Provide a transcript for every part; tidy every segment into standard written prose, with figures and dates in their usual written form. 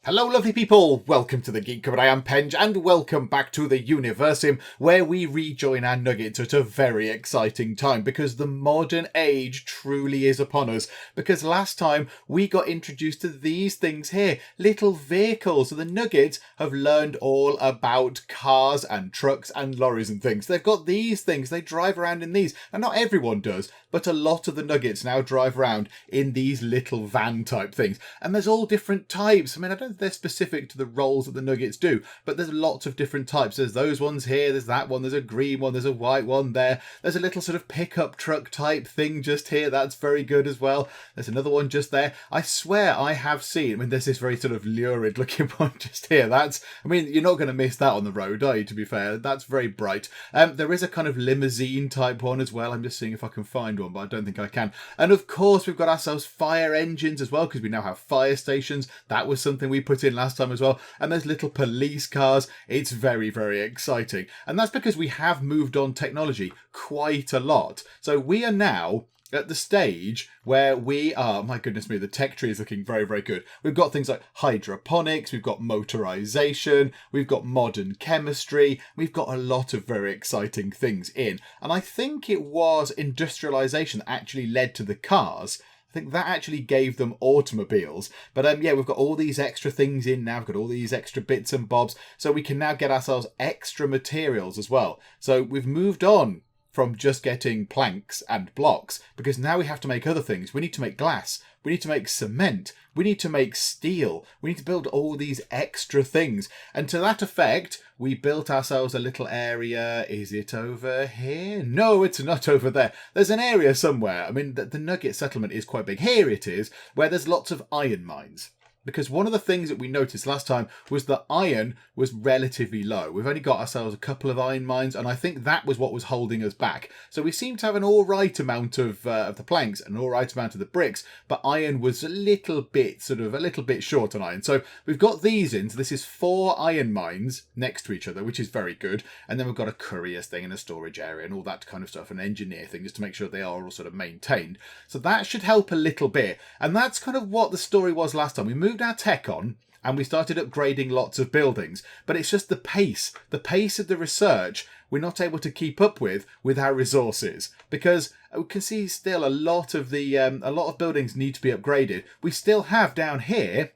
Hello lovely people, welcome to the Geek Cupboard. I am Penge and welcome back to the Universim, where we rejoin our nuggets at a very exciting time because the modern age truly is upon us. Because last time we got introduced to these things here, little vehicles. So the nuggets have learned all about cars and trucks and lorries and things. They've got these things, they drive around in these, and not everyone does, but a lot of the nuggets now drive around in these little van type things. And there's all different types. I mean, I don't they're specific to the roles that the nuggets do, but there's lots of different types. There's those ones here, there's that one, there's a green one, there's a white one there, there's a little sort of pickup truck type thing just here, that's very good as well. There's another one just there. I swear I have seen, I mean, there's this very sort of lurid looking one just here. That's, I mean, you're not going to miss that on the road, are you, to be fair? That's very bright. There is a kind of limousine type one as well. I'm just seeing if I can find one, but I don't think I can. And of course we've got ourselves fire engines as well, because we now have fire stations. That was something we put in last time as well. And there's little police cars. It's very, very exciting. And that's because we have moved on technology quite a lot. So we are now at the stage where we are, my goodness me, the tech tree is looking very, very good. We've got things like hydroponics, we've got motorization, we've got modern chemistry, we've got a lot of very exciting things in. And I think it was industrialization that actually led to the cars. I think that actually gave them automobiles. But yeah, we've got all these extra things in now. We've got all these extra bits and bobs. So we can now get ourselves extra materials as well. So we've moved on from just getting planks and blocks, because now we have to make other things. We need to make glass, we need to make cement, we need to make steel, we need to build all these extra things. And to that effect, we built ourselves a little area. Is it over here? No, it's not over there. There's an area somewhere. I mean, the nugget settlement is quite big. Here it is, where there's lots of iron mines. Because one of the things that we noticed last time was that iron was relatively low. We've only got ourselves a couple of iron mines, and I think that was what was holding us back. So we seem to have an all right amount of the planks, an all right amount of the bricks, but iron was a little bit short on iron. So we've got these in. So this is 4 iron mines next to each other, which is very good. And then we've got a courier thing and a storage area and all that kind of stuff, an engineer thing, just to make sure they are all sort of maintained. So that should help a little bit. And that's kind of what the story was last time. We moved our tech on and we started upgrading lots of buildings, but it's just the pace of the research we're not able to keep up with our resources, because we can see still a lot of buildings need to be upgraded. We still have down here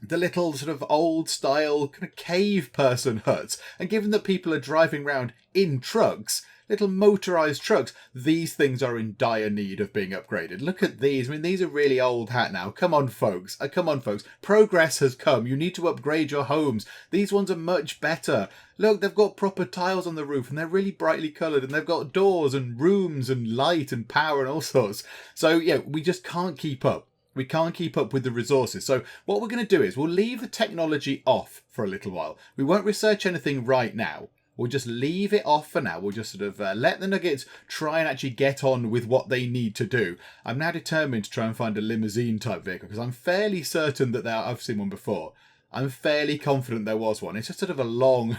the little sort of old style kind of cave person huts, and given that people are driving around in trucks, little motorized trucks, these things are in dire need of being upgraded. Look at these. I mean, these are really old hat now. Come on, folks. Come on, folks. Progress has come. You need to upgrade your homes. These ones are much better. Look, they've got proper tiles on the roof and they're really brightly coloured, and they've got doors and rooms and light and power and all sorts. So, yeah, we just can't keep up. We can't keep up with the resources. So what we're going to do is we'll leave the technology off for a little while. We won't research anything right now. We'll just leave it off for now. We'll just sort of let the nuggets try and actually get on with what they need to do. I'm now determined to try and find a limousine type vehicle, because I'm fairly certain that I've seen one before. I'm fairly confident there was one. It's just sort of a long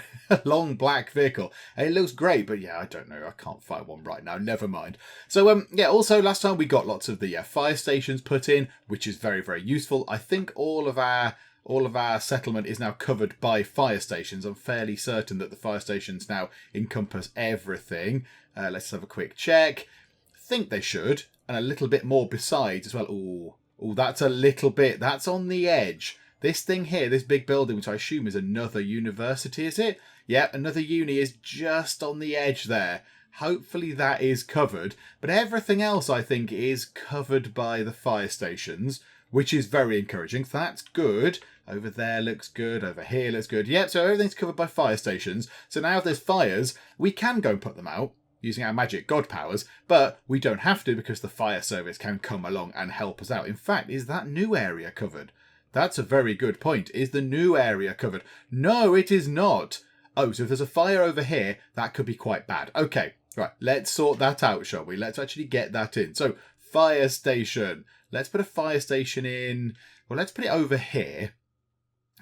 black vehicle. And it looks great, but yeah, I don't know. I can't find one right now. Never mind. So, yeah, also last time we got lots of the fire stations put in, which is very, very useful. I think all of our settlement is now covered by fire stations. I'm fairly certain that the fire stations now encompass everything. Let's have a quick check. I think they should. And a little bit more besides as well. Ooh, that's a little bit. That's on the edge. This thing here, this big building, which I assume is another university, is it? Yep, another uni is just on the edge there. Hopefully that is covered. But everything else, I think, is covered by the fire stations, which is very encouraging. So that's good. Over there looks good. Over here looks good. Yep, so everything's covered by fire stations. So now if there's fires, we can go and put them out using our magic god powers, but we don't have to, because the fire service can come along and help us out. In fact, is that new area covered? That's a very good point. Is the new area covered? No, it is not. Oh, so if there's a fire over here, that could be quite bad. Okay, right, let's sort that out, shall we? Let's actually get that in. So, fire station. Let's put a fire station in. Well, let's put it over here.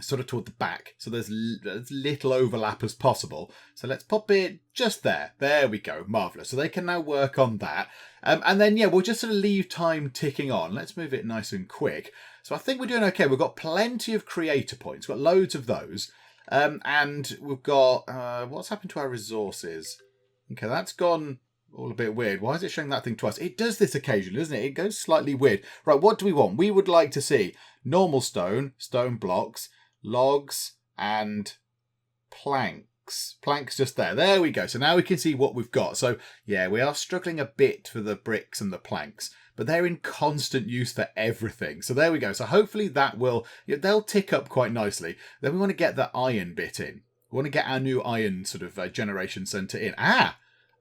sort of toward the back, so there's as little overlap as possible. So let's pop it just there. There we go. Marvellous. So they can now work on that. And then, yeah, we'll just sort of leave time ticking on. Let's move it nice and quick. So I think we're doing okay. We've got plenty of creator points. We've got loads of those. And we've got... what's happened to our resources? Okay, that's gone all a bit weird. Why is it showing that thing twice? It does this occasionally, doesn't it? It goes slightly weird. Right, what do we want? We would like to see normal stone, stone blocks, logs, and planks. Planks just there. There we go. So now we can see what we've got. So, yeah, we are struggling a bit for the bricks and the planks, but they're in constant use for everything. So there we go. So hopefully that will... they'll tick up quite nicely. Then we want to get the iron bit in. We want to get our new iron sort of generation centre in.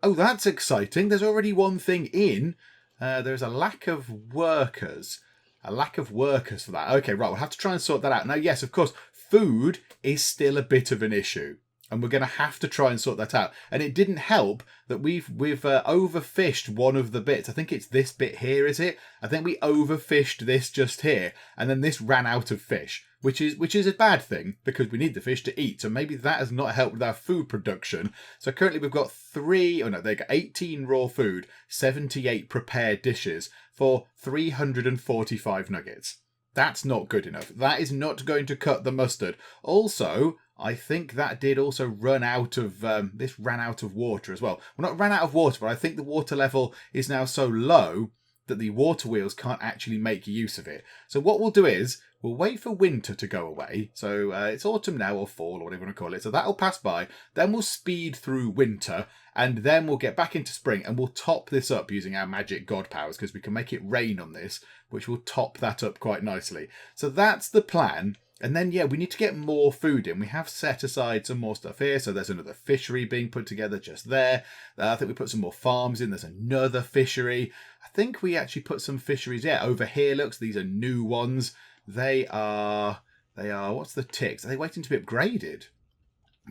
Oh, that's exciting. There's already one thing in. There's a lack of workers. A lack of workers for that. Okay, right. We'll have to try and sort that out. Now, yes, of course, food is still a bit of an issue. And we're going to have to try and sort that out. And it didn't help that we've overfished one of the bits. I think it's this bit here, is it? I think we overfished this just here. And then this ran out of fish, which is a bad thing because we need the fish to eat. So maybe that has not helped with our food production. So currently we've got 18 raw food, 78 prepared dishes for 345 nuggets. That's not good enough. That is not going to cut the mustard. Also, I think that did also run out of, this ran out of water as well. Well, not ran out of water, but I think the water level is now so low that the water wheels can't actually make use of it. So what we'll do is, we'll wait for winter to go away. So it's autumn now, or fall, or whatever you want to call it. So that'll pass by. Then we'll speed through winter, and then we'll get back into spring, and we'll top this up using our magic god powers, because we can make it rain on this, which will top that up quite nicely. So that's the plan. And then, yeah, we need to get more food in. We have set aside some more stuff here. So there's another fishery being put together just there. I think we put some more farms in. There's another fishery. I think we actually put some fisheries, yeah, over here. Looks, these are new ones. They are, what's the ticks? Are they waiting to be upgraded?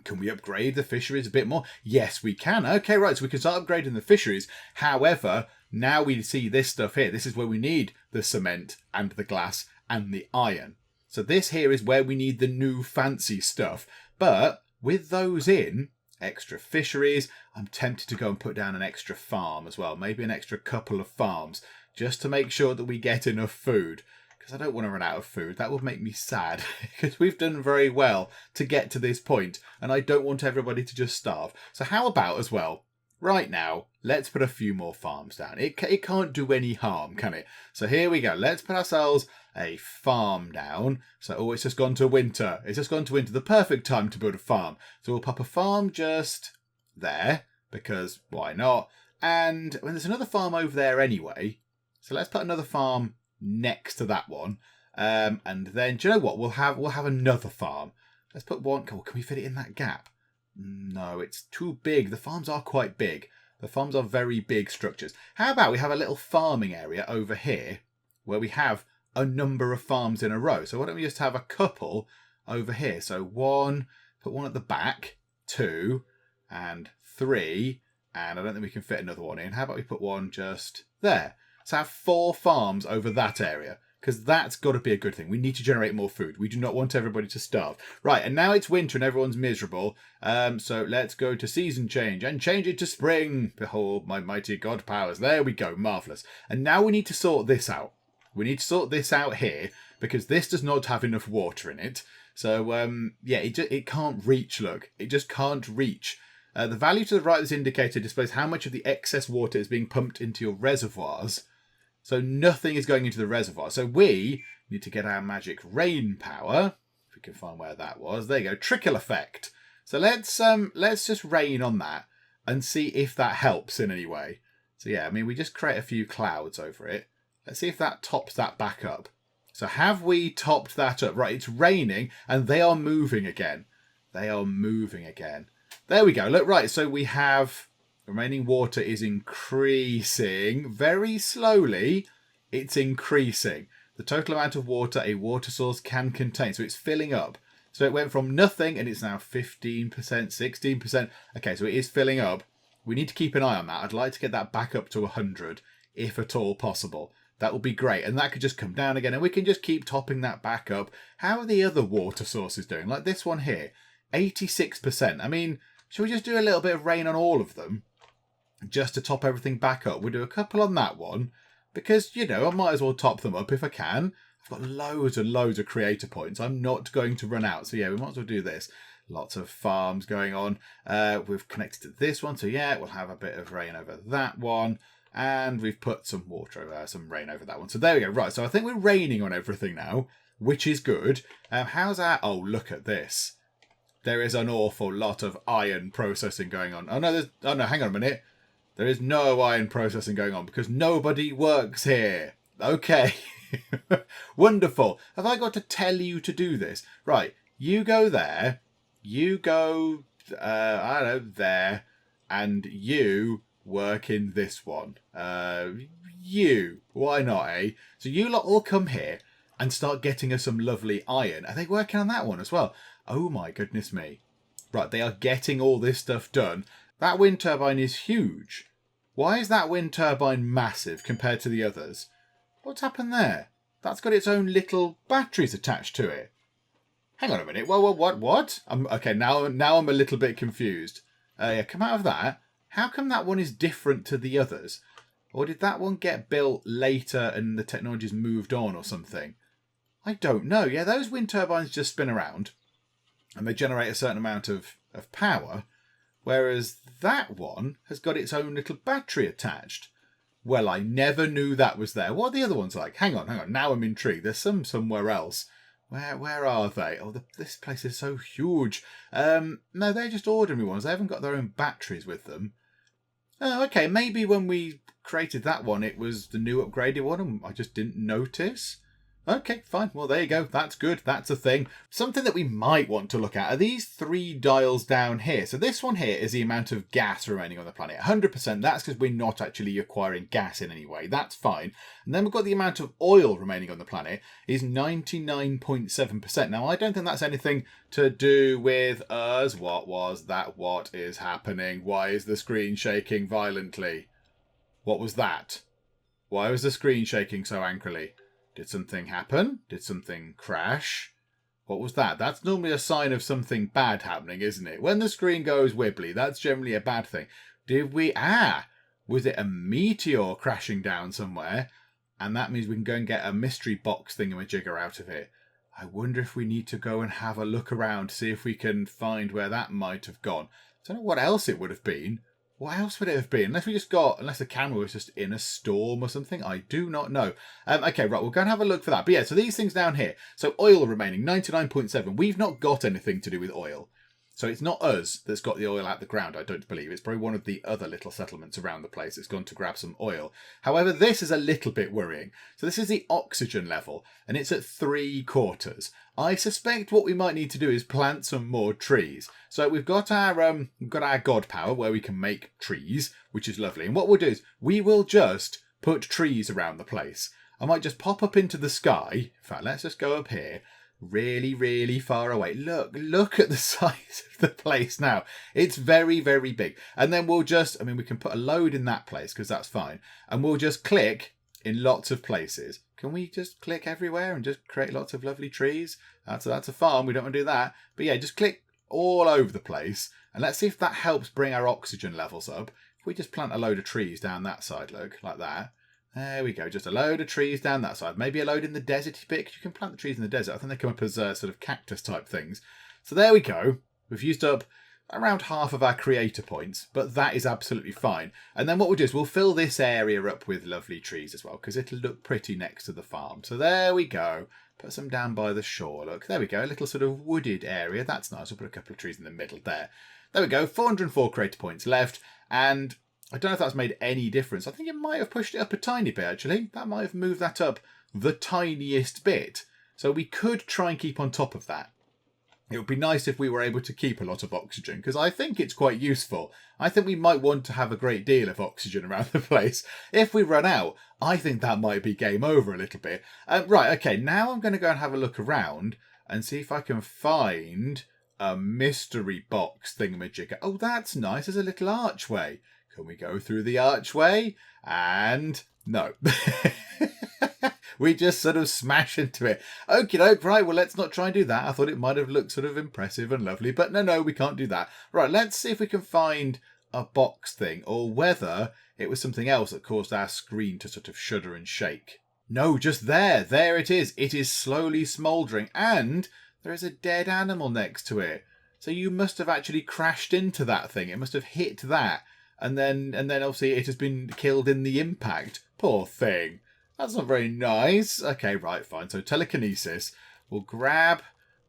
Can we upgrade the fisheries a bit more? Yes, we can. Okay, right, so we can start upgrading the fisheries. However, now we see this stuff here. This is where we need the cement and the glass and the iron. So this here is where we need the new fancy stuff. But with those in, extra fisheries, I'm tempted to go and put down an extra farm as well. Maybe an extra couple of farms, just to make sure that we get enough food. Because I don't want to run out of food. That would make me sad. Because we've done very well to get to this point. And I don't want everybody to just starve. So how about as well, right now, let's put a few more farms down. It can't do any harm, can it? So here we go. Let's put ourselves a farm down. So, oh, it's just gone to winter. It's just gone to winter. The perfect time to build a farm. So we'll pop a farm just there, because why not? And when there's another farm over there anyway. So let's put another farm next to that one. And then, do you know what? We'll have another farm. Let's put one. Oh, can we fit it in that gap? No, it's too big. The farms are quite big. The farms are very big structures. How about we have a little farming area over here where we have a number of farms in a row? So why don't we just have a couple over here? So one, put one at the back, 2 and 3, and I don't think we can fit another one in. How about we put one just there? So have 4 farms over that area, because that's got to be a good thing. We need to generate more food. We do not want everybody to starve. Right, and now it's winter and everyone's miserable. So let's go to season change and change it to spring. Behold my mighty god powers. There we go, marvellous. And now we need to sort this out. We need to sort this out here, because this does not have enough water in it. So, yeah, it can't reach, look. It just can't reach. The value to the right of this indicator displays how much of the excess water is being pumped into your reservoirs. So nothing is going into the reservoir. So we need to get our magic rain power. If we can find where that was. There you go. Trickle effect. So let's just rain on that and see if that helps in any way. So yeah, I mean, we just create a few clouds over it. Let's see if that tops that back up. So have we topped that up? Right, it's raining and they are moving again. They are moving again. There we go. Look, right, so we have... remaining water is increasing very slowly. It's increasing. The total amount of water a water source can contain. So it's filling up. So it went from nothing and it's now 15%, 16%. Okay, so it is filling up. We need to keep an eye on that. I'd like to get that back up to 100 if at all possible. That will be great. And that could just come down again. And we can just keep topping that back up. How are the other water sources doing? Like this one here, 86%. I mean, should we just do a little bit of rain on all of them? Just to top everything back up. We'll do a couple on that one. Because, you know, I might as well top them up if I can. I've got loads and loads of creator points. I'm not going to run out. So yeah, we might as well do this. Lots of farms going on. We've connected to this one. So yeah, we'll have a bit of rain over that one. And we've put some water over, some rain over that one. So there we go. Right, so I think we're raining on everything now, which is good. How's that? Oh, look at this. There is an awful lot of iron processing going on. Oh no, hang on a minute. There is no iron processing going on because nobody works here. Okay. Wonderful. Have I got to tell you to do this? Right, you go there. You go, I don't know, there. And you work in this one. Why not, eh? So you lot all come here and start getting us some lovely iron. Are they working on that one as well? Oh my goodness me. Right, they are getting all this stuff done. That wind turbine is huge. Why is that wind turbine massive compared to the others? What's happened there? That's got its own little batteries attached to it. Hang on a minute. Well, what? Okay, now I'm a little bit confused. Yeah, come out of that. How come that one is different to the others? Or did that one get built later and the technology's moved on or something? I don't know. Yeah, those wind turbines just spin around and they generate a certain amount of power, whereas that one has got its own little battery attached. Well, I never knew that was there. What are the other ones like? Hang on. Now I'm intrigued. There's some somewhere else. Where are they? Oh, this place is so huge. No, they're just ordinary ones. They haven't got their own batteries with them. Oh, okay. Maybe when we created that one, it was the new upgraded one and I just didn't notice. Okay, fine. Well, there you go. That's good. That's a thing. Something that we might want to look at are these 3 dials down here. So this one here is the amount of gas remaining on the planet. 100%. That's because we're not actually acquiring gas in any way. That's fine. And then we've got the amount of oil remaining on the planet is 99.7%. Now, I don't think that's anything to do with us. What was that? What is happening? Why is the screen shaking violently? What was that? Why was the screen shaking so angrily? Did something happen? Did something crash? What was that? That's normally a sign of something bad happening, isn't it? When the screen goes wibbly, that's generally a bad thing. Did we... was it a meteor crashing down somewhere? And that means we can go and get a mystery box thingamajigger out of it. I wonder if we need to go and have a look around to see if we can find where that might have gone. I don't know what else it would have been. What else would it have been? Unless the camera was just in a storm or something. I do not know. Okay, right, we'll go and have a look for that. But yeah, so these things down here. So oil remaining, 99.7. We've not got anything to do with oil. So it's not us that's got the oil out the ground, I don't believe. It's probably one of the other little settlements around the place that's gone to grab some oil. However, this is a little bit worrying. So this is the oxygen level, and it's at 3/4. I suspect what we might need to do is plant some more trees. So we've got our god power where we can make trees, which is lovely. And what we'll do is we will just put trees around the place. I might just pop up into the sky. In fact, let's just go up here. Really, really far away. Look at the size of the place now. It's very, very big. And then we'll just, we can put a load in that place because that's fine. And we'll just click in lots of places. Can we just click everywhere and just create lots of lovely trees? That's a farm. We don't want to do that. But yeah, just click all over the place. And let's see if that helps bring our oxygen levels up. If we just plant a load of trees down that side, look, like that. There we go, just a load of trees down that side. Maybe a load in the desert bit, because you can plant the trees in the desert. I think they come up as sort of cactus type things. So there we go. We've used up around half of our creator points, but that is absolutely fine. And then what we'll do is we'll fill this area up with lovely trees as well, because it'll look pretty next to the farm. So there we go. Put some down by the shore. Look, there we go, a little sort of wooded area. That's nice. We'll put a couple of trees in the middle there. There we go, 404 creator points left, and I don't know if that's made any difference. I think it might have pushed it up a tiny bit, actually. That might have moved that up the tiniest bit. So we could try and keep on top of that. It would be nice if we were able to keep a lot of oxygen, because I think it's quite useful. I think we might want to have a great deal of oxygen around the place. If we run out, I think that might be game over a little bit. Right, okay, now I'm going to go and have a look around and see if I can find a mystery box thingamajigger. Oh, that's nice. There's a little archway. Can we go through the archway? And no. We just sort of smash into it. Okie doke, right, well, let's not try and do that. I thought it might have looked sort of impressive and lovely, but no, we can't do that. Right, let's see if we can find a box thing, or whether it was something else that caused our screen to sort of shudder and shake. No, just there. There it is. It is slowly smouldering, and there is a dead animal next to it. So you must have actually crashed into that thing. It must have hit that. And then obviously it has been killed in the impact. Poor thing. That's not very nice. Okay, right, fine. So telekinesis. We'll grab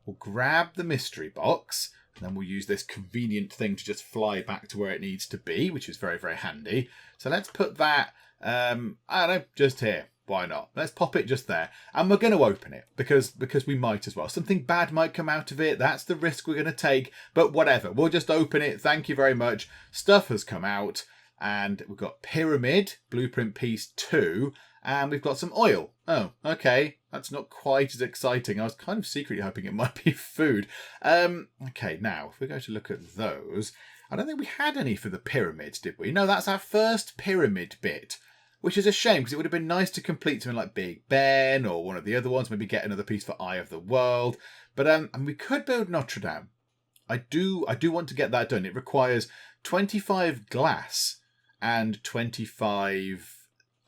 the mystery box. And then we'll use this convenient thing to just fly back to where it needs to be, which is very, very handy. So let's put that, I don't know, just here. Why not? Let's pop it just there. And we're going to open it because we might as well. Something bad might come out of it. That's the risk we're going to take. But whatever. We'll just open it. Thank you very much. Stuff has come out. And we've got Pyramid, Blueprint Piece 2. And we've got some oil. Oh, okay. That's not quite as exciting. I was kind of secretly hoping it might be food. Okay, now, if we go to look at those, I don't think we had any for the pyramids, did we? No, that's our first pyramid bit, which is a shame because it would have been nice to complete something like Big Ben or one of the other ones, maybe get another piece for Eye of the World. But and we could build Notre Dame. I do want to get that done. It requires 25 glass and 25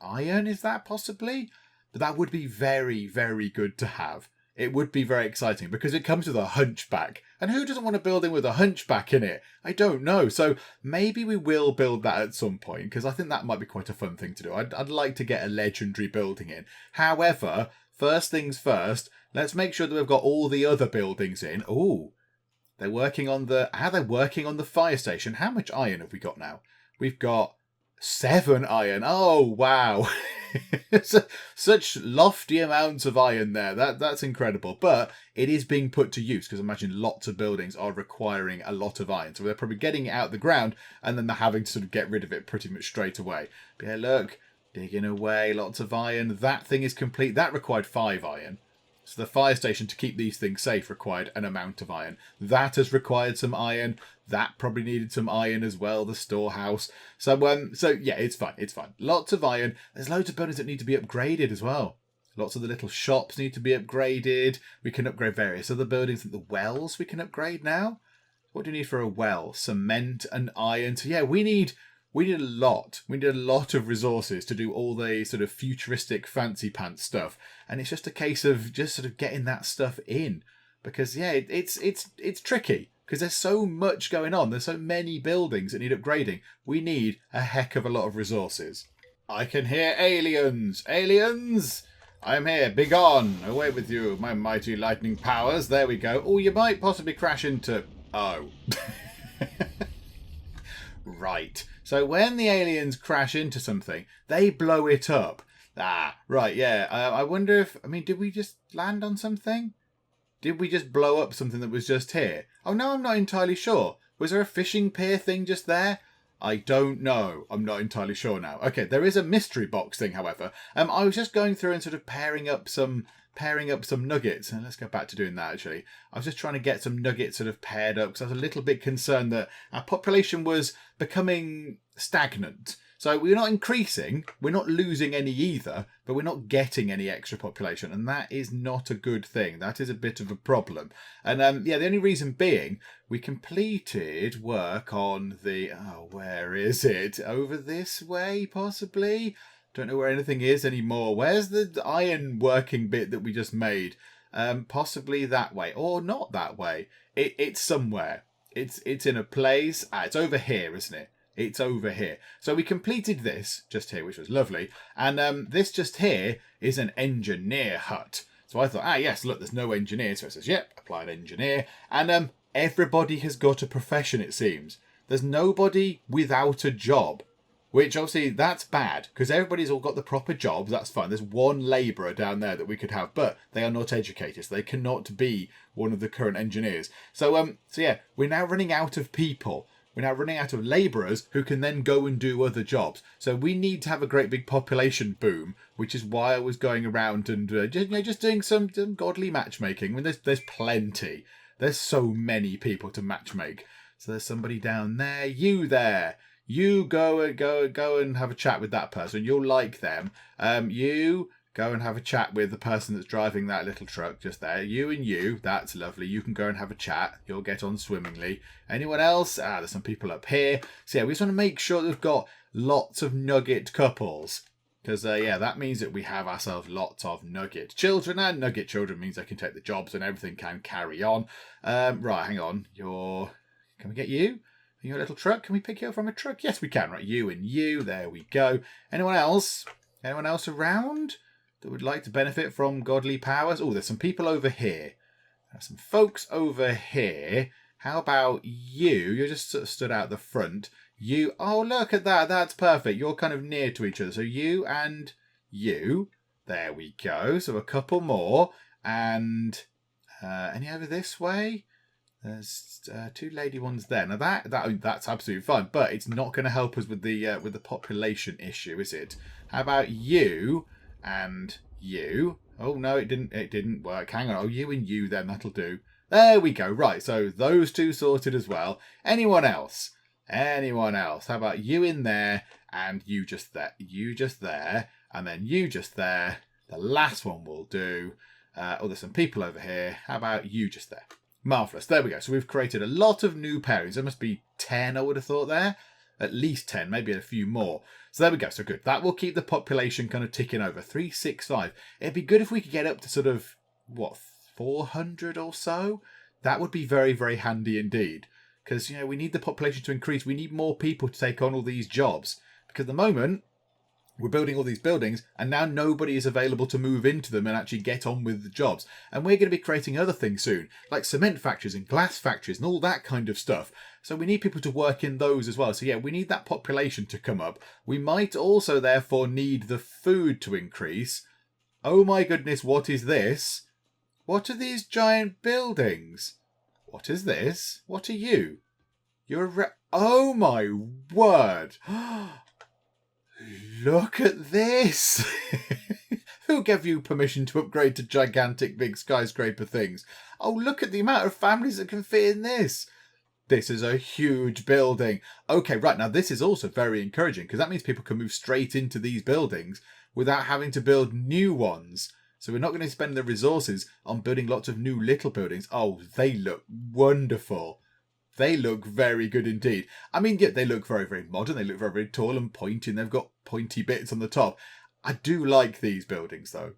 iron, is that possibly? But that would be very, very good to have. It would be very exciting because it comes with a hunchback. And who doesn't want a building with a hunchback in it? I don't know. So maybe we will build that at some point because I think that might be quite a fun thing to do. I'd like to get a legendary building in. However, first things first, let's make sure that we've got all the other buildings in. Ooh, they're working on the fire station. How much iron have we got now? We've got 7 iron. Oh, wow. Such lofty amounts of iron there. That's incredible. But it is being put to use because I imagine lots of buildings are requiring a lot of iron. So they're probably getting it out of the ground and then they're having to sort of get rid of it pretty much straight away. But yeah, look, digging away, lots of iron. That thing is complete. That required 5 iron. So the fire station to keep these things safe required an amount of iron. That has required some iron. That probably needed some iron as well, the storehouse. So yeah, it's fine. It's fine. Lots of iron. There's loads of buildings that need to be upgraded as well. Lots of the little shops need to be upgraded. We can upgrade various other buildings. The wells we can upgrade now. What do you need for a well? Cement and iron. So yeah, we need a lot. We need a lot of resources to do all the sort of futuristic fancy pants stuff. And it's just a case of just sort of getting that stuff in. Because yeah, it's tricky. Because there's so much going on. There's so many buildings that need upgrading. We need a heck of a lot of resources. I can hear aliens. Aliens! I am here. Begone. Away with you, my mighty lightning powers. There we go. Oh, you might possibly crash into... Oh. Right. So when the aliens crash into something, they blow it up. Ah, right, yeah. I wonder if... I mean, did we just land on something? Did we just blow up something that was just here? Oh, no, I'm not entirely sure. Was there a fishing pier thing just there? I don't know. I'm not entirely sure now. Okay, there is a mystery box thing, however. I was just going through and sort of pairing up some nuggets. And let's go back to doing that, actually. I was just trying to get some nuggets sort of paired up because I was a little bit concerned that our population was becoming stagnant. So we're not increasing, we're not losing any either, but we're not getting any extra population. And that is not a good thing. That is a bit of a problem. And yeah, the only reason being, we completed work on the... Oh, where is it? Over this way, possibly? Don't know where anything is anymore. Where's the iron working bit that we just made? Possibly that way, or not that way. It's somewhere. It's in a place. It's over here, isn't it? It's over here. So we completed this just here, which was lovely. And this just here is an engineer hut. So I thought, yes, look, there's no engineer. So it says, yep, applied engineer. And everybody has got a profession, it seems. There's nobody without a job. Which obviously that's bad because everybody's all got the proper jobs. That's fine. There's one labourer down there that we could have, but they are not educated. So they cannot be one of the current engineers. So yeah, we're now running out of people. We're now running out of labourers who can then go and do other jobs. So we need to have a great big population boom, which is why I was going around and just doing some godly matchmaking. I mean, there's plenty. There's so many people to matchmake. So there's somebody down there. You there. You go and have a chat with that person. You'll like them. You go and have a chat with the person that's driving that little truck just there. You and you, that's lovely. You can go and have a chat. You'll get on swimmingly. Anyone else? There's some people up here. So yeah, we just want to make sure that we've got lots of nugget couples. Because, that means that we have ourselves lots of nugget children. And nugget children means they can take the jobs and everything can carry on. Right, hang on. Can we get you? In your little truck? Can we pick you up from a truck? Yes, we can. Right, you and you. There we go. Anyone else? Anyone else around that would like to benefit from godly powers? Oh, there's some people over here. There's some folks over here. How about you? You're just sort of stood out the front. You. Oh, look at that. That's perfect. You're kind of near to each other. So you and you. There we go. So a couple more. And any over this way? There's two lady ones there. Now that's absolutely fine, but it's not going to help us with the population issue, is it? How about you and you? Oh no, it didn't work. Hang on. Oh, you and you then. That'll do. There we go. Right. So those two sorted as well. Anyone else? Anyone else? How about you in there and you just there? You just there, and then you just there. The last one will do. There's some people over here. How about you just there? Marvellous. There we go. So we've created a lot of new pairings. There must be 10, I would have thought there. At least 10, maybe a few more. So there we go. So good. That will keep the population kind of ticking over. 365. It'd be good if we could get up to sort of, 400 or so? That would be very, very handy indeed. Because, we need the population to increase. We need more people to take on all these jobs. Because at the moment, we're building all these buildings and now nobody is available to move into them and actually get on with the jobs. And we're going to be creating other things soon, like cement factories and glass factories and all that kind of stuff. So we need people to work in those as well. So yeah, we need that population to come up. We might also therefore need the food to increase. Oh my goodness, what is this? What are these giant buildings? What is this? What are you? Oh my word. Look at this! Who gave you permission to upgrade to gigantic big skyscraper things? Oh, look at the amount of families that can fit in this. This is a huge building. Okay, right, now this is also very encouraging because that means people can move straight into these buildings without having to build new ones. So we're not going to spend the resources on building lots of new little buildings. Oh, they look wonderful. They look very good indeed. I mean, yeah, they look very, very modern. They look very, very tall and pointy, and they've got pointy bits on the top. I do like these buildings, though.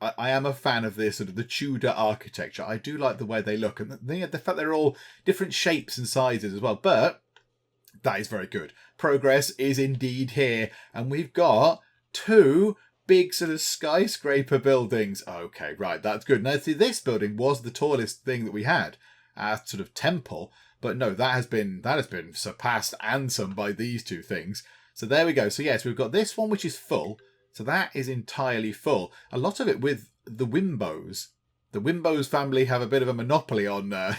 I am a fan of this sort of the Tudor architecture. I do like the way they look, and the fact they're all different shapes and sizes as well. But that is very good. Progress is indeed here, and we've got 2 big sort of skyscraper buildings. Okay, right, that's good. Now, see, this building was the tallest thing that we had, sort of temple. But no, that has been surpassed and some by these 2 things. So there we go. So yes, we've got this one, which is full. So that is entirely full. A lot of it with the Wimbos. The Wimbos family have a bit of a monopoly on, on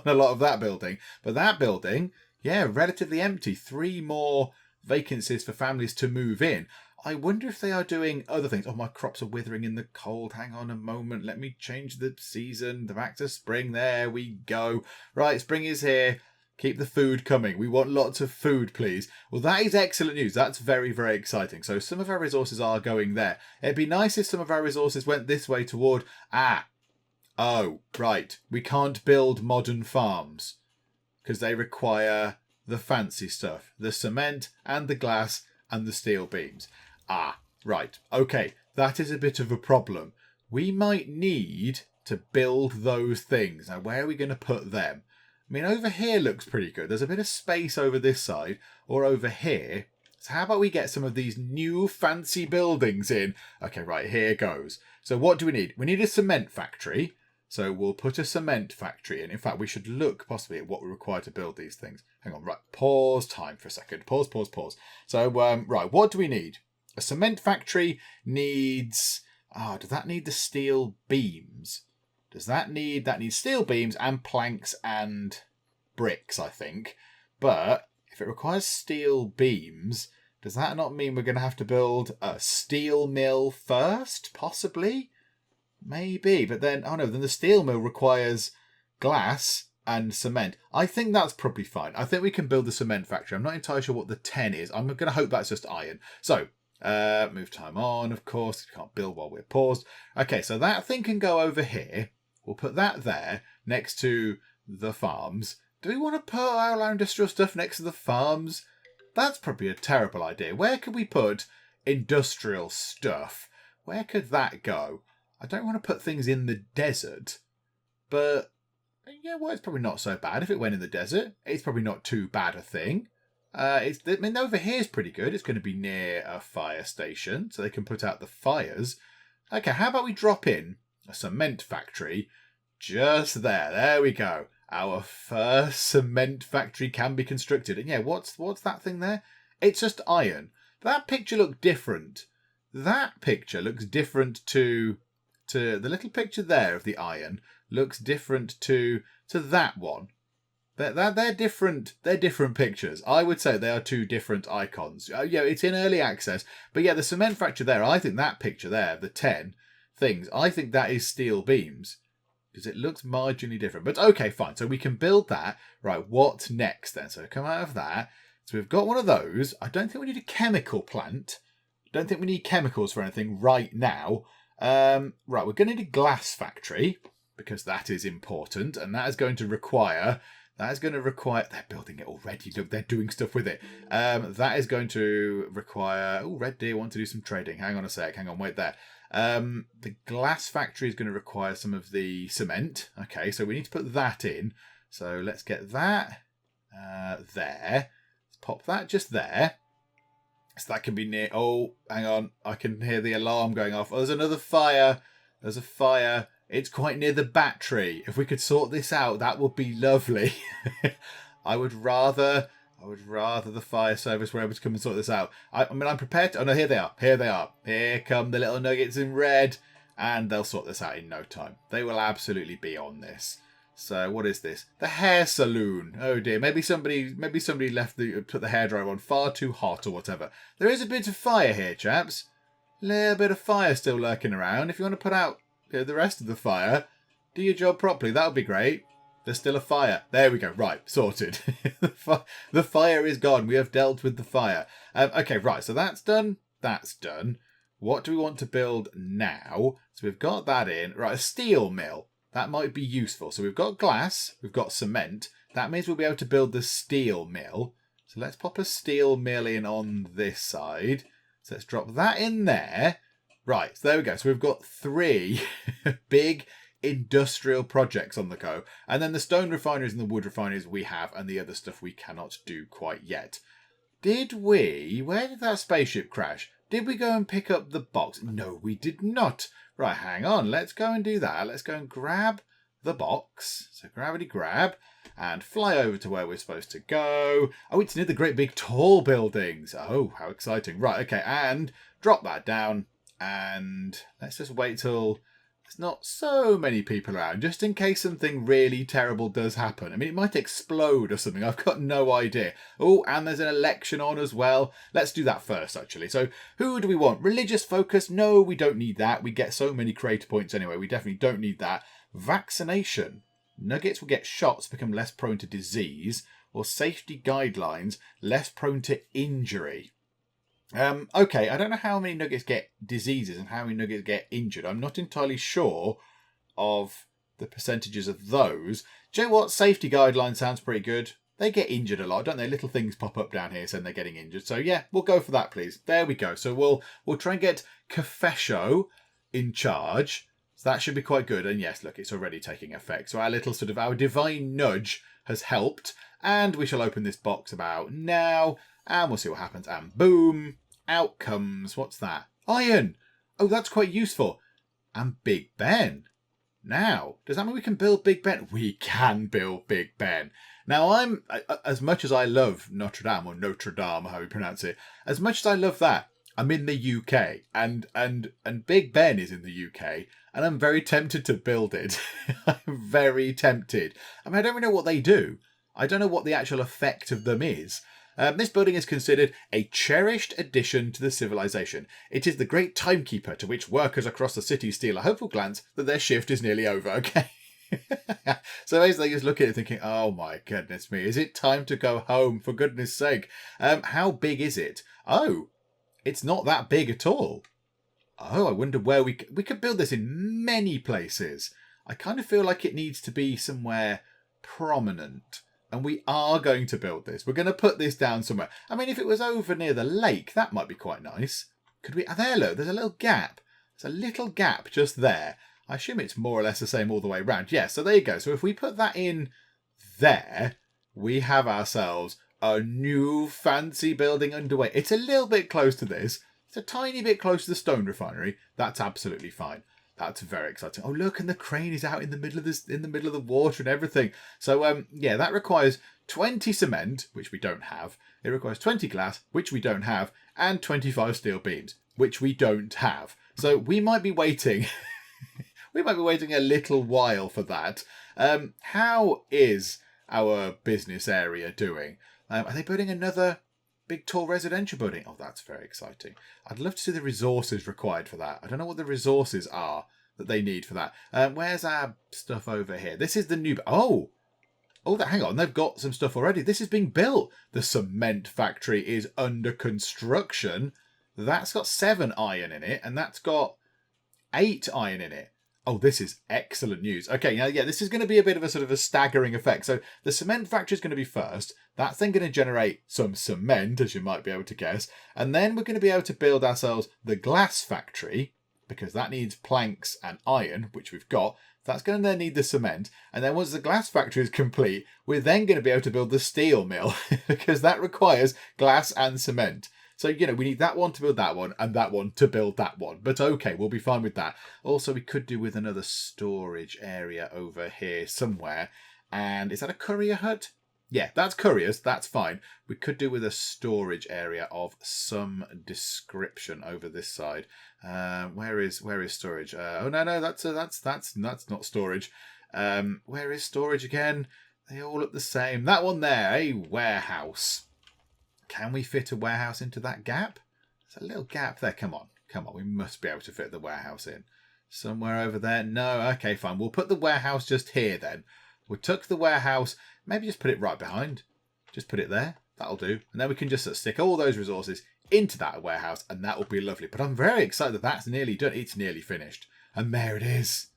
a lot of that building. But that building, yeah, relatively empty. 3 more vacancies for families to move in. I wonder if they are doing other things. Oh, my crops are withering in the cold. Hang on a moment. Let me change the season. Back to spring. There we go. Right, spring is here. Keep the food coming. We want lots of food, please. Well, that is excellent news. That's very, very exciting. So some of our resources are going there. It'd be nice if some of our resources went this way toward... Oh, right. We can't build modern farms because they require the fancy stuff. The cement and the glass and the steel beams. Right. Okay, that is a bit of a problem. We might need to build those things. Now, where are we going to put them? I mean, over here looks pretty good. There's a bit of space over this side or over here. So how about we get some of these new fancy buildings in? Okay, right, here goes. So what do we need? We need a cement factory. So we'll put a cement factory in. In fact, we should look possibly at what we require to build these things. Hang on, right, pause time for a second. Pause. So, right, what do we need? A cement factory needs... does that need the steel beams? That needs steel beams and planks and bricks, I think. But if it requires steel beams, does that not mean we're going to have to build a steel mill first? Possibly? Maybe. But then, then the steel mill requires glass and cement. I think that's probably fine. I think we can build the cement factory. I'm not entirely sure what the 10 is. I'm going to hope that's just iron. So, Move time on, of course. You can't build while we're paused. Okay, so that thing can go over here. We'll put that there next to the farms. Do we want to put our industrial stuff next to the farms? That's probably a terrible idea. Where could we put industrial stuff? Where could that go? I don't want to put things in the desert, but yeah, well, it's probably not so bad if it went in the desert. It's probably not too bad a thing. I mean, over here is pretty good. It's going to be near a fire station, so they can put out the fires. Okay, how about we drop in a cement factory just there? There we go. Our first cement factory can be constructed. And yeah, what's that thing there? It's just iron. That picture looked different. That picture looks different to the little picture there of the iron. Looks different to that one. They're different. They're different pictures. I would say they are two different icons. Yeah, it's in early access, but yeah, the cement factory there. I think that picture there, the 10 things. I think that is steel beams because it looks marginally different. But okay, fine. So we can build that. Right. What's next then? So come out of that. So we've got one of those. I don't think we need a chemical plant. Don't think we need chemicals for anything right now. Right. We're going to need a glass factory because that is important, and that is going to require. They're building it already. Look, they're doing stuff with it. That is going to require. Oh, Red Deer want to do some trading. Hang on a sec. Hang on, wait there. The glass factory is going to require some of the cement. Okay, so we need to put that in. So let's get that there. Let's pop that just there. So that can be near. Oh, hang on. I can hear the alarm going off. Oh, there's another fire. There's a fire. It's quite near the battery. If we could sort this out, that would be lovely. I would rather the fire service were able to come and sort this out. I mean, I'm prepared to... Oh, no, here they are. Here they are. Here come the little nuggets in red. And they'll sort this out in no time. They will absolutely be on this. So, what is this? The hair saloon. Oh, dear. Maybe somebody put the hairdryer on far too hot or whatever. There is a bit of fire here, chaps. A little bit of fire still lurking around. If you want to put out the rest of the fire, do your job properly. That would be great. There's still a fire. There we go. Right, sorted. The fire is gone. We have dealt with the fire. Okay, right. So that's done. That's done. What do we want to build now? So we've got that in. Right, a steel mill. That might be useful. So we've got glass. We've got cement. That means we'll be able to build the steel mill. So let's pop a steel mill in on this side. So let's drop that in there. Right, so there we go. So we've got 3 big industrial projects on the go. And then the stone refineries and the wood refineries we have, and the other stuff we cannot do quite yet. Where did that spaceship crash? Did we go and pick up the box? No, we did not. Right, hang on. Let's go and do that. Let's go and grab the box. So gravity grab and fly over to where we're supposed to go. Oh, it's near the great big tall buildings. Oh, how exciting. Right, okay, and drop that down. And let's just wait till there's not so many people around, just in case something really terrible does happen. I mean, it might explode or something. I've got no idea. Oh, and there's an election on as well. Let's do that first, actually. So who do we want? Religious focus? No, we don't need that. We get so many creator points anyway. We definitely don't need that. Vaccination. Nuggets will get shots, become less prone to disease. Or safety guidelines, less prone to injury. Okay, I don't know how many nuggets get diseases and how many nuggets get injured. I'm not entirely sure of the percentages of those. Do you know what? Safety guidelines sounds pretty good. They get injured a lot, don't they? Little things pop up down here saying they're getting injured. So yeah, we'll go for that, please. There we go. So we'll try and get Confescio in charge. So that should be quite good. And yes, look, it's already taking effect. So our divine nudge has helped. And we shall open this box about now. And we'll see what happens. And boom, out comes, what's that? Iron. Oh, that's quite useful. And Big Ben. Now, does that mean we can build Big Ben? We can build Big Ben. Now, as much as I love Notre Dame, or Notre Dame, how you pronounce it, as much as I love that, I'm in the UK, and Big Ben is in the UK, and I'm very tempted to build it. I'm very tempted. I mean, I don't really know what they do. I don't know what the actual effect of them is. This building is considered a cherished addition to the civilization. It is the great timekeeper to which workers across the city steal a hopeful glance that their shift is nearly over. Okay. So basically, just look at it thinking, oh my goodness me, is it time to go home, for goodness sake? How big is it? Oh, It's not that big at all. Oh, I wonder where we could build this in many places. I kind of feel like it needs to be somewhere prominent. And we are going to build this. We're going to put this down somewhere. I mean, if it was over near the lake, that might be quite nice. Could we... there, look, there's a little gap. There's a little gap just there. I assume it's more or less the same all the way around. Yeah, so there you go. So if we put that in there, we have ourselves a new fancy building underway. It's a little bit close to this. It's a tiny bit close to the stone refinery. That's absolutely fine. That's very exciting. Oh, look, and the crane is out in the middle of this, in the middle of the water and everything. So, yeah, that requires 20 cement, which we don't have. It requires 20 glass, which we don't have, and 25 steel beams, which we don't have. So we might be waiting. We might be waiting a little while for that. How is our business area doing? Are they building another big tall residential building? Oh, that's very exciting. I'd love to see the resources required for that. I don't know what the resources are that they need for that. Where's our stuff over here? This is the new... Oh, hang on. They've got some stuff already. This is being built. The cement factory is under construction. That's got 7 iron in it, and that's got 8 iron in it. Oh, this is excellent news. Okay, now, yeah, this is going to be a bit of a sort of a staggering effect. So the cement factory is going to be first. That's then going to generate some cement, as you might be able to guess. And then we're going to be able to build ourselves the glass factory, because that needs planks and iron, which we've got. That's going to then need the cement. And then once the glass factory is complete, we're then going to be able to build the steel mill, because that requires glass and cement. So, you know, we need that one to build that one and that one to build that one. But okay, we'll be fine with that. Also, we could do with another storage area over here somewhere. And is that a courier hut? Yeah, that's couriers. That's fine. We could do with a storage area of some description over this side. Where is storage? Oh, no, that's not storage. Where is storage again? They all look the same. That one there, a warehouse. Can we fit a warehouse into that gap? There's a little gap there. Come on. We must be able to fit the warehouse in. Somewhere over there. No, okay, fine. We'll put the warehouse just here then. We'll tuck the warehouse. Maybe just put it right behind. Just put it there. That'll do. And then we can just stick all those resources into that warehouse, and that will be lovely. But I'm very excited that that's nearly done. It's nearly finished. And there it is.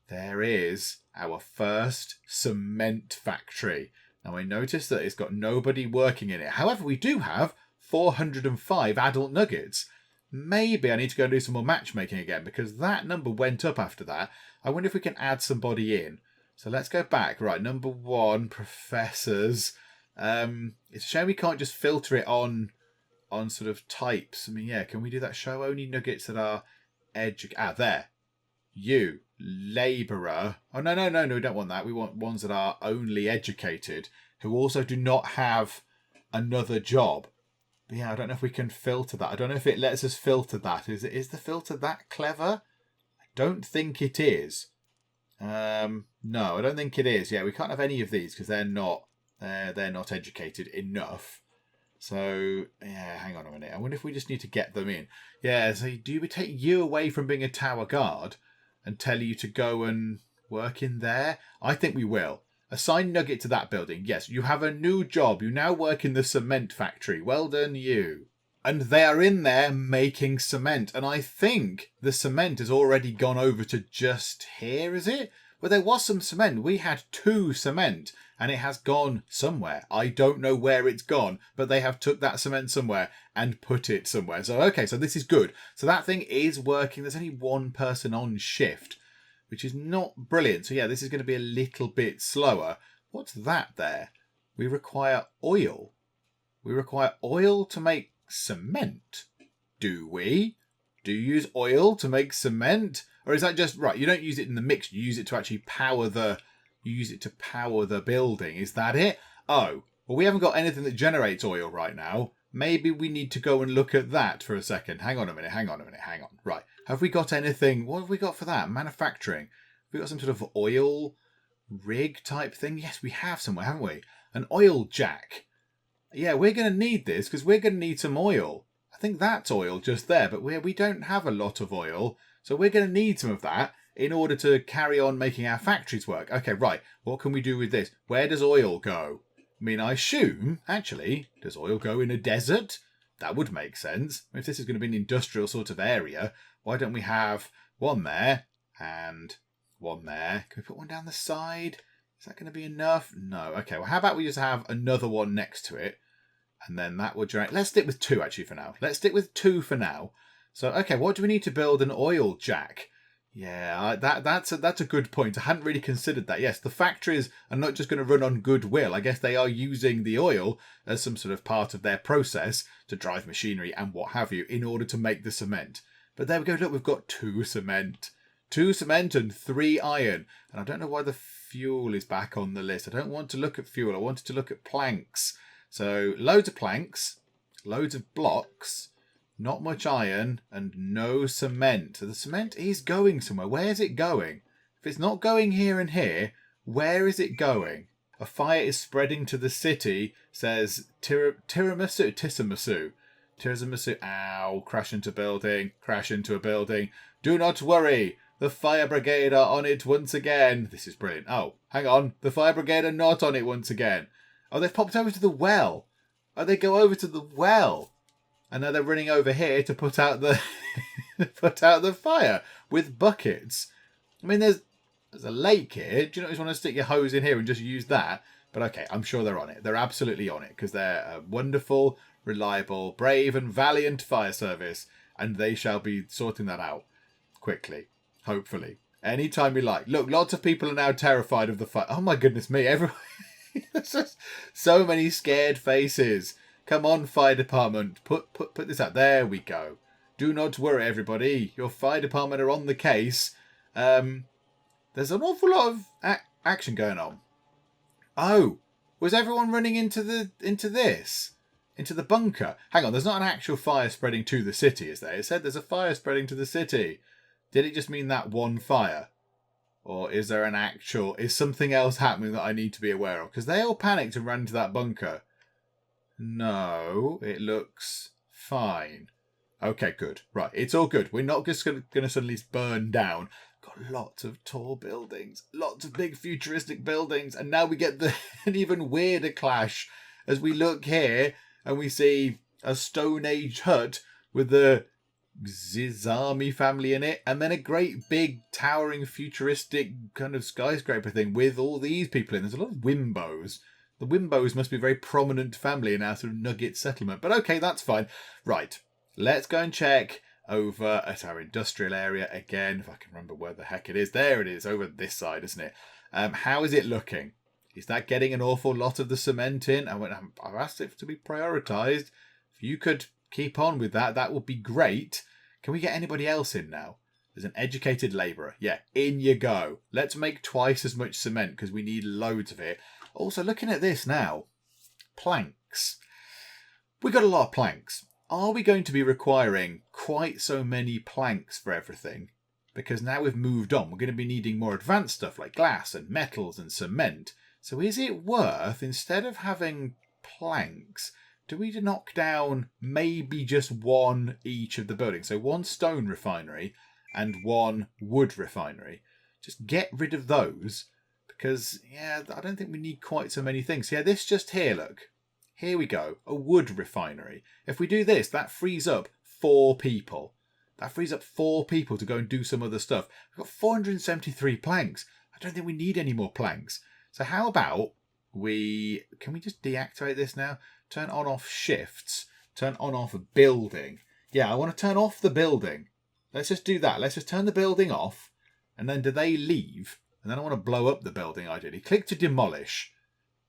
There is our first cement factory. Now, I noticed that it's got nobody working in it. However, we do have 405 adult nuggets. Maybe I need to go and do some more matchmaking again, because that number went up after that. I wonder if we can add somebody in. So let's go back. Right, number 1, professors. It's a shame we can't just filter it on sort of types. I mean, yeah, can we do that? Show only nuggets that are there. You, labourer. Oh, no, we don't want that. We want ones that are only educated, who also do not have another job. But yeah, I don't know if we can filter that. I don't know if it lets us filter that. Is the filter that clever? I don't think it is. No, I don't think it is. Yeah, we can't have any of these because they're not educated enough. So, yeah, hang on a minute. I wonder if we just need to get them in. Yeah, so do we take you away from being a tower guard and tell you to go and work in there? I think we will. Assign Nugget to that building. Yes, you have a new job. You now work in the cement factory. Well done, you. And they are in there making cement. And I think the cement has already gone over to just here, is it? Well, there was some cement. We had 2 cement. And it has gone somewhere. I don't know where it's gone, but they have took that cement somewhere and put it somewhere. So, okay, so this is good. So that thing is working. There's only 1 person on shift, which is not brilliant. So, yeah, this is going to be a little bit slower. What's that there? We require oil. We require oil to make cement. Do we? Do you use oil to make cement? Or is that just... Right, you don't use it in the mix. You use it to actually power the... You use it to power the building. Is that it? Oh, well, we haven't got anything that generates oil right now. Maybe we need to go and look at that for a second. Hang on a minute. Right. Have we got anything? What have we got for that? Manufacturing. Have we got some sort of oil rig type thing? Yes, we have somewhere, haven't we? An oil jack. Yeah, we're going to need this because we're going to need some oil. I think that's oil just there, but we don't have a lot of oil. So we're going to need some of that in order to carry on making our factories work. Okay, right. What can we do with this? Where does oil go? I mean, I assume, actually, does oil go in a desert? That would make sense. If this is going to be an industrial sort of area, why don't we have one there and one there? Can we put one down the side? Is that going to be enough? No. Okay, well, how about we just have another one next to it? And then that would generate... Let's stick with 2, actually, for now. Let's stick with 2 for now. So, okay, what do we need to build an oil jack? Yeah, that's a good point. I hadn't really considered that. Yes, the factories are not just going to run on goodwill. I guess they are using the oil as some sort of part of their process to drive machinery and what have you in order to make the cement. But there we go. Look, we've got 2 cement. 2 cement and 3 iron. And I don't know why the fuel is back on the list. I don't want to look at fuel. I wanted to look at planks. So loads of planks, loads of blocks, not much iron, and no cement. So the cement is going somewhere. Where is it going? If it's not going here and here, where is it going? A fire is spreading to the city, says Tiramisu. Ow, crash into building, crash into a building. Do not worry, the fire brigade are on it once again. This is brilliant. Oh, hang on, the fire brigade are not on it once again. Oh, they've popped over to the well. Oh, they go over to the well. And now they're running over here to put out the the fire with buckets. I mean, there's a lake here. Do you not just want to stick your hose in here and just use that? But okay, I'm sure they're on it. They're absolutely on it because they're a wonderful, reliable, brave and valiant fire service. And they shall be sorting that out quickly, hopefully. Anytime you like. Look, lots of people are now terrified of the fire. Oh my goodness me, everyone... There's just so many scared faces. Come on, fire department. Put this out. There we go. Do not worry, everybody. Your fire department are on the case. There's an awful lot of action going on. Oh, was everyone running into this? Into the bunker? Hang on, there's not an actual fire spreading to the city, is there? It said there's a fire spreading to the city. Did it just mean that one fire? Or is there is something else happening that I need to be aware of? Because they all panicked and ran into that bunker. No, it looks fine. Okay, good. Right, it's all good. We're not just going to suddenly burn down. Got lots of tall buildings, lots of big futuristic buildings. And now we get an even weirder clash as we look here and we see a Stone Age hut with the Zizami family in it, and then a great big towering futuristic kind of skyscraper thing with all these people in. There's a lot of Wimbos. The Wimbos must be a very prominent family in our sort of nugget settlement. But okay, that's fine. Right, let's go and check over at our industrial area again, if I can remember where the heck it is. There it is, over this side, isn't it? How is it looking? Is that getting an awful lot of the cement in? I've asked it to be prioritised. If you could keep on with that, that would be great. Can we get anybody else in now? There's an educated labourer. Yeah, in you go. Let's make twice as much cement because we need loads of it. Also, looking at this now, planks. We got a lot of planks. Are we going to be requiring quite so many planks for everything? Because now we've moved on, we're going to be needing more advanced stuff like glass and metals and cement. So is it worth, instead of having planks, do we knock down maybe just one each of the buildings? So one stone refinery and one wood refinery. Just get rid of those because, yeah, I don't think we need quite so many things. Yeah, this just here, look. Here we go. A wood refinery. If we do this, that frees up 4 people. That frees up 4 people to go and do some other stuff. We've got 473 planks. I don't think we need any more planks. So how about can we just deactivate this now? Turn on off shifts. Turn on off building. Yeah, I want to turn off the building. Let's just do that. Let's just turn the building off. And then do they leave? And then I want to blow up the building ideally. Click to demolish.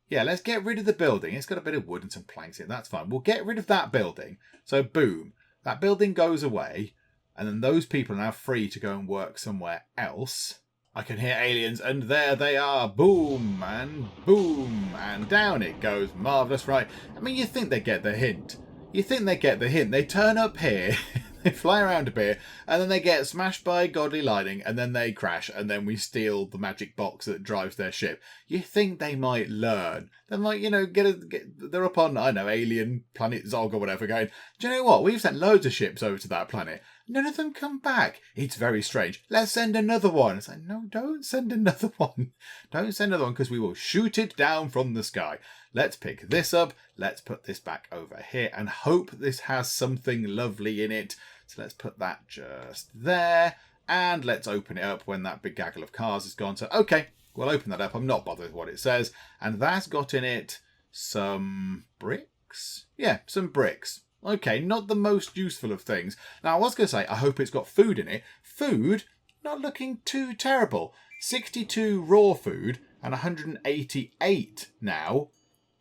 Yeah, let's get rid of the building. It's got a bit of wood and some planks in it. That's fine. We'll get rid of that building. So boom. That building goes away. And then those people are now free to go and work somewhere else. I can hear aliens, and there they are. Boom, and down it goes. Marvellous, right? I mean, you think they get the hint. They turn up here, they fly around a bit, and then they get smashed by godly lightning, and then they crash, and then we steal the magic box that drives their ship. You think they might learn. They might, they're up on, I know, alien planet Zog or whatever, going, do you know what? We've sent loads of ships over to that planet. None of them come back. It's very strange. Let's send another one. It's like, no, don't send another one. Don't send another one because we will shoot it down from the sky. Let's pick this up. Let's put this back over here and hope this has something lovely in it. So let's put that just there. And let's open it up when that big gaggle of cars is gone. So, okay, we'll open that up. I'm not bothered with what it says. And that's got in it some bricks. Yeah, some bricks. Okay, not the most useful of things. Now, I was going to say, I hope it's got food in it. Food, not looking too terrible. 62 raw food and 188 now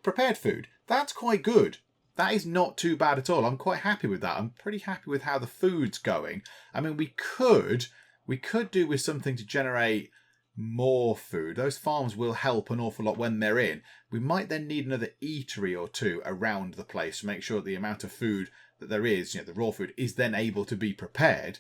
prepared food. That's quite good. That is not too bad at all. I'm quite happy with that. I'm pretty happy with how the food's going. I mean, we could do with something to generate more food. Those farms will help an awful lot when they're in. We might then need another eatery or two around the place to make sure the amount of food that there is, the raw food, is then able to be prepared.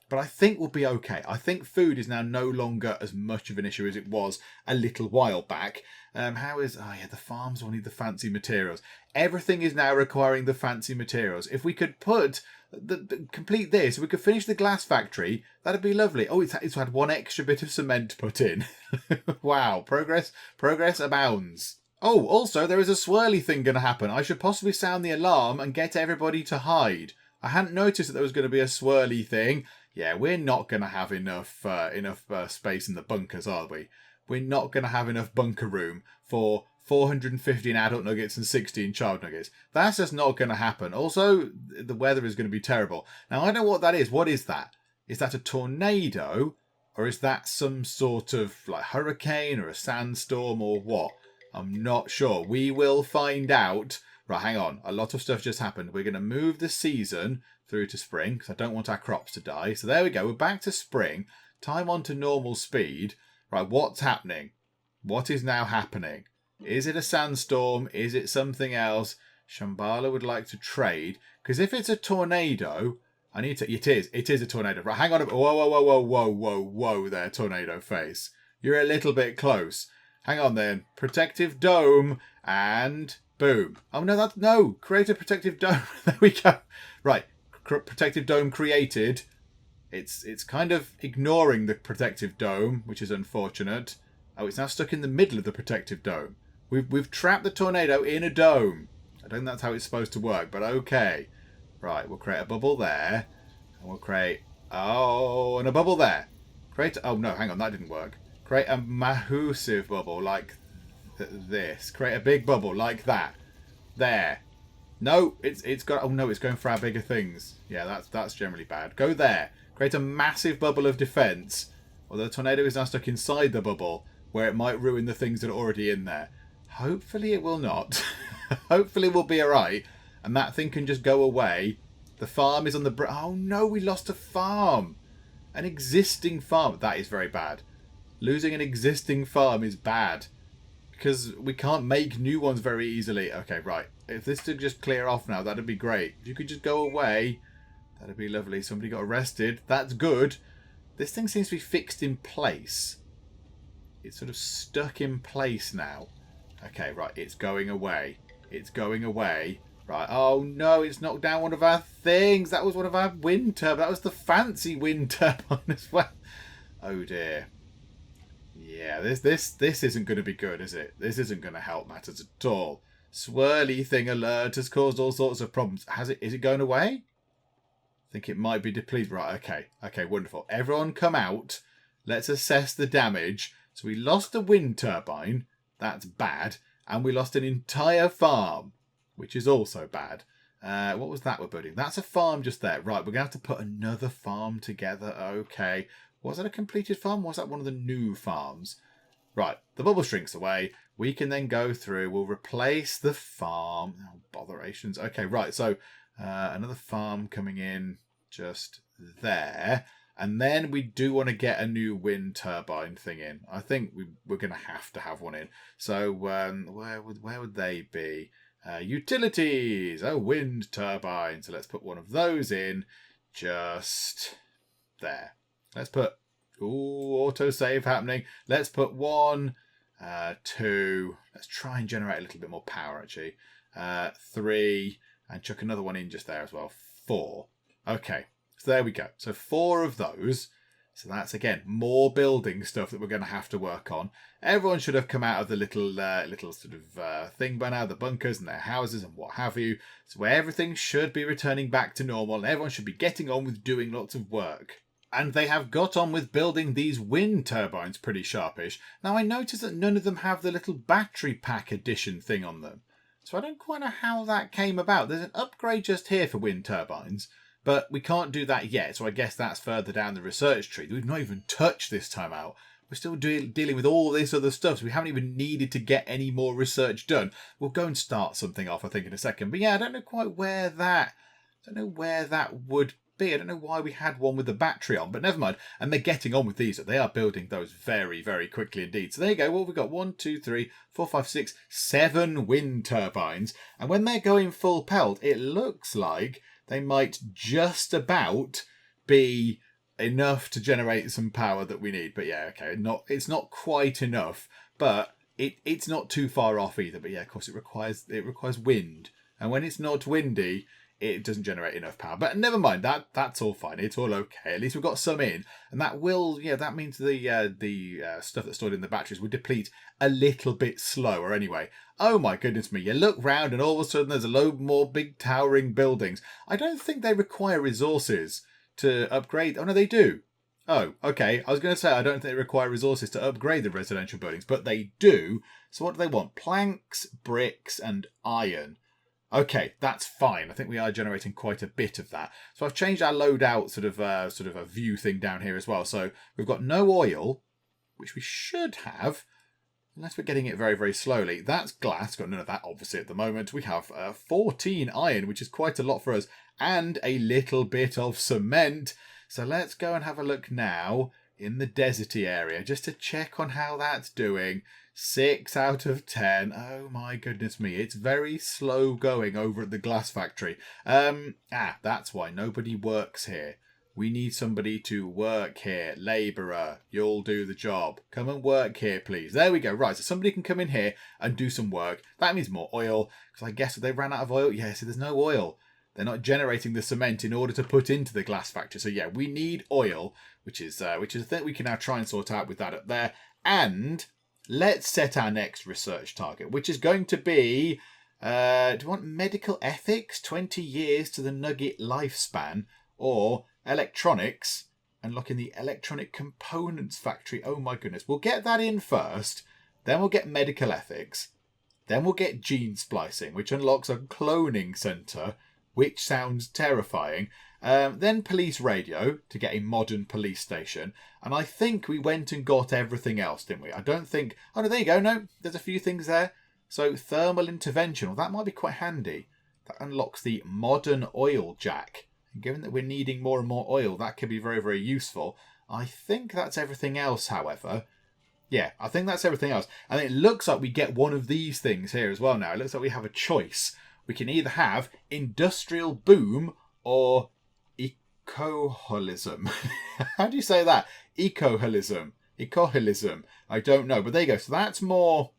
But I think we'll be okay. I think food is now no longer as much of an issue as it was a little while back. The farms will need the fancy materials. Everything is now requiring the fancy materials. If we could complete this, if we could finish the glass factory, that'd be lovely. Oh, it's had one extra bit of cement put in. Wow, progress abounds. Oh, also, there is a swirly thing going to happen. I should possibly sound the alarm and get everybody to hide. I hadn't noticed that there was going to be a swirly thing. Yeah, we're not going to have enough space in the bunkers, are we? We're not going to have enough bunker room for 415 adult nuggets and 16 child nuggets. That's just not going to happen. Also, the weather is going to be terrible. Now, I don't know what that is. What is that? Is that a tornado? Or is that some sort of hurricane or a sandstorm or what? I'm not sure. We will find out. Right, hang on. A lot of stuff just happened. We're going to move the season through to spring because I don't want our crops to die. So there we go. We're back to spring. Time on to normal speed. Right, what's happening? What is now happening? Is it a sandstorm? Is it something else? Shambhala would like to trade. Because if it's a tornado, it is a tornado. Right, hang on a minute. Whoa there, tornado face. You're a little bit close. Hang on then. Protective dome and boom. Oh no, create a protective dome. There we go. Right, protective dome created. It's kind of ignoring the protective dome, which is unfortunate. Oh, it's now stuck in the middle of the protective dome. We've trapped the tornado in a dome. I don't think that's how it's supposed to work, but okay. Right, we'll create a bubble there. And we'll create... Oh, and a bubble there. Oh, no, hang on, that didn't work. Create a massive bubble like this. Create a big bubble like that. There. No, it's got... Oh, no, it's going for our bigger things. Yeah, that's generally bad. Go there. Create a massive bubble of defense. Although the tornado is now stuck inside the bubble, where it might ruin the things that are already in there. Hopefully it will not. Hopefully we'll be alright. And that thing can just go away. The farm is on the... Oh no, we lost a farm. An existing farm. That is very bad. Losing an existing farm is bad. Because we can't make new ones very easily. Okay, right. If this could just clear off now, that'd be great. If you could just go away, that'd be lovely. Somebody got arrested. That's good. This thing seems to be fixed in place. It's sort of stuck in place now. Okay, right. It's going away. It's going away. Right. Oh, no. It's knocked down one of our things. That was one of our wind turbines. That was the fancy wind turbine as well. Oh, dear. Yeah, this isn't going to be good, is it? This isn't going to help matters at all. Swirly thing alert has caused all sorts of problems. Is it going away? I think it might be depleted. Right, okay. Okay, wonderful. Everyone come out. Let's assess the damage. So we lost a wind turbine. That's bad. And we lost an entire farm, which is also bad. What was that we're building? That's a farm just there. Right, we're going to have to put another farm together. Okay. Was that a completed farm? Or was that one of the new farms? Right, the bubble shrinks away. We can then go through. We'll replace the farm. Oh, botherations. Okay, right. So another farm coming in just there. And then we do want to get a new wind turbine thing in. I think we're going to have one in. So where would they be? Utilities. Oh, wind turbine. So let's put one of those in just there. Let's put... Ooh, autosave happening. Let's put 1, 2. Let's try and generate a little bit more power, actually. 3. And chuck another one in just there as well. 4. Okay. So there we go. So 4 of those. So that's, again, more building stuff that we're going to have to work on. Everyone should have come out of the little sort of thing by now, the bunkers and their houses and what have you. So where everything should be returning back to normal and everyone should be getting on with doing lots of work. And they have got on with building these wind turbines pretty sharpish. Now I noticed that none of them have the little battery pack edition thing on them. So I don't quite know how that came about. There's an upgrade just here for wind turbines, but we can't do that yet. So I guess that's further down the research tree. We've not even touched this time out. We're still dealing with all this other stuff, so we haven't even needed to get any more research done. We'll go and start something off, I think, in a second. But yeah, I don't know quite where that would be. I don't know why we had one with the battery on, but never mind. And they're getting on with these. They are building those very, very quickly indeed. So there you go. Well, we've got 1, 2, 3, 4, 5, 6, 7 wind turbines. And when they're going full pelt, it looks like they might just about be enough to generate some power that we need. But yeah, okay, it's not quite enough, but it's not too far off either. But yeah, of course, it requires wind. And when it's not windy, it doesn't generate enough power. But never mind, that's all fine. It's all okay. At least we've got some in. And that means the stuff that's stored in the batteries will deplete a little bit slower anyway. Oh my goodness me. You look round and all of a sudden there's a load more big towering buildings. I don't think they require resources to upgrade. Oh no, they do. Oh, okay. I was going to say I don't think they require resources to upgrade the residential buildings, but they do. So what do they want? Planks, bricks and iron. Okay, that's fine. I think we are generating quite a bit of that. So I've changed our loadout sort of a view thing down here as well. So we've got no oil, which we should have, unless we're getting it very, very slowly. That's glass. Got none of that, obviously, at the moment. We have 14 iron, which is quite a lot for us, and a little bit of cement. So let's go and have a look now in the deserty area, just to check on how that's doing. 6 out of 10. Oh my goodness me. It's very slow going over at the glass factory. That's why nobody works here. We need somebody to work here. Labourer, you'll do the job. Come and work here, please. There we go. Right, so somebody can come in here and do some work. That means more oil, because I guess they ran out of oil. Yeah, so there's no oil. They're not generating the cement in order to put into the glass factory. So yeah, we need oil, which is a thing we can now try and sort out with that up there. And let's set our next research target, which is going to be, do you want medical ethics, 20 years to the nugget lifespan, or electronics, unlock in the electronic components factory? Oh my goodness. We'll get that in first, then we'll get medical ethics, then we'll get gene splicing, which unlocks a cloning centre, which sounds terrifying. Then police radio to get a modern police station. And I think we went and got everything else, didn't we? I don't think... Oh, no, there you go. No, there's a few things there. So thermal intervention. Well, that might be quite handy. That unlocks the modern oil jack. And given that we're needing more and more oil, that could be very, very useful. I think that's everything else, however. Yeah, I think that's everything else. And it looks like we get one of these things here as well now. It looks like we have a choice. We can either have industrial boom or ecoholism. How do you say that? Ecoholism. I don't know, but there you go. So that's more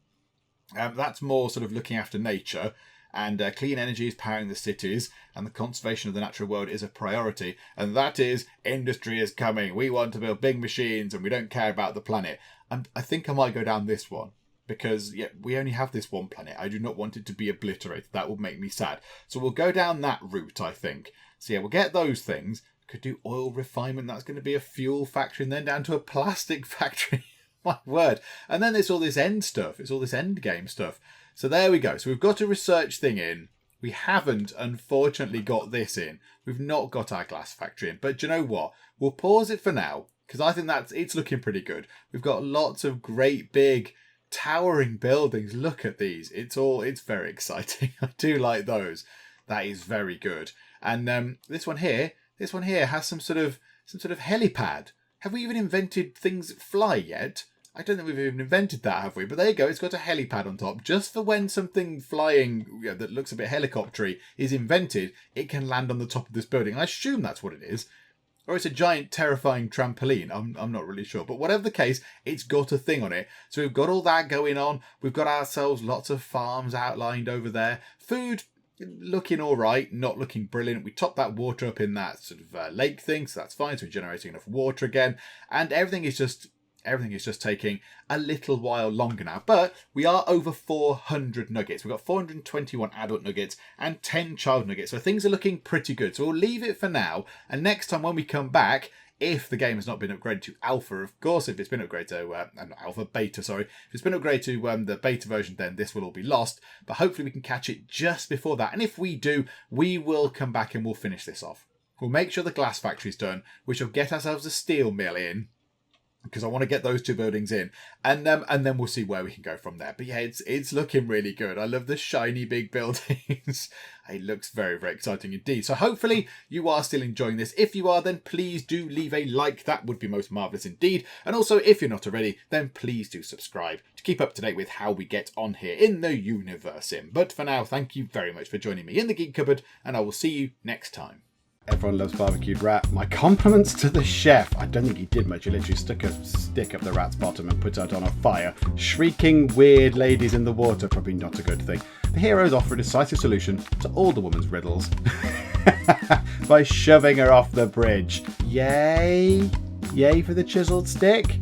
sort of looking after nature, and clean energy is powering the cities, and the conservation of the natural world is a priority. And that is, industry is coming. We want to build big machines, and we don't care about the planet. And I think I might go down this one. Because we only have this one planet. I do not want it to be obliterated. That would make me sad. So we'll go down that route, I think. So yeah, we'll get those things. Could do oil refinement. That's going to be a fuel factory. And then down to a plastic factory. My word. And then there's all this end stuff. It's all this end game stuff. So there we go. So we've got a research thing in. We haven't, unfortunately, got this in. We've not got our glass factory in. But do you know what? We'll pause it for now. Because I think it's looking pretty good. We've got lots of great big... towering buildings. Look at these. It's very exciting. I do like those. That is very good. And this one here has some sort of helipad. Have we even invented things that fly yet? I don't think we've even invented that, have we? But there you go. It's got a helipad on top. Just for when something flying that looks a bit helicoptery is invented, it can land on the top of this building. I assume that's what it is. Or it's a giant, terrifying trampoline. I'm not really sure. But whatever the case, it's got a thing on it. So we've got all that going on. We've got ourselves lots of farms outlined over there. Food, looking all right, not looking brilliant. We topped that water up in that sort of lake thing, so that's fine. So we're generating enough water again, and everything is just taking a little while longer now. But we are over 400 nuggets. We've got 421 adult nuggets and 10 child nuggets. So things are looking pretty good. So we'll leave it for now. And next time when we come back, if the game has not been upgraded to alpha, of course, if it's been upgraded to beta, sorry. If it's been upgraded to the beta version, then this will all be lost. But hopefully we can catch it just before that. And if we do, we will come back and we'll finish this off. We'll make sure the glass factory's done. We shall get ourselves a steel mill in, because I want to get those 2 buildings in, and then we'll see where we can go from there. But yeah, it's looking really good. I love the shiny big buildings. It looks very, very exciting indeed. So hopefully you are still enjoying this. If you are, then please do leave a like. That would be most marvellous indeed. And also, if you're not already, then please do subscribe to keep up to date with how we get on here in the Universim. But for now, thank you very much for joining me in the Geek Cupboard, and I will see you next time. Everyone loves barbecued rat. My compliments to the chef. I don't think he did much. He literally stuck a stick up the rat's bottom and put it on a fire. Shrieking weird ladies in the water, probably not a good thing. The heroes offer a decisive solution to all the woman's riddles by shoving her off the bridge. Yay! Yay for the chiseled stick.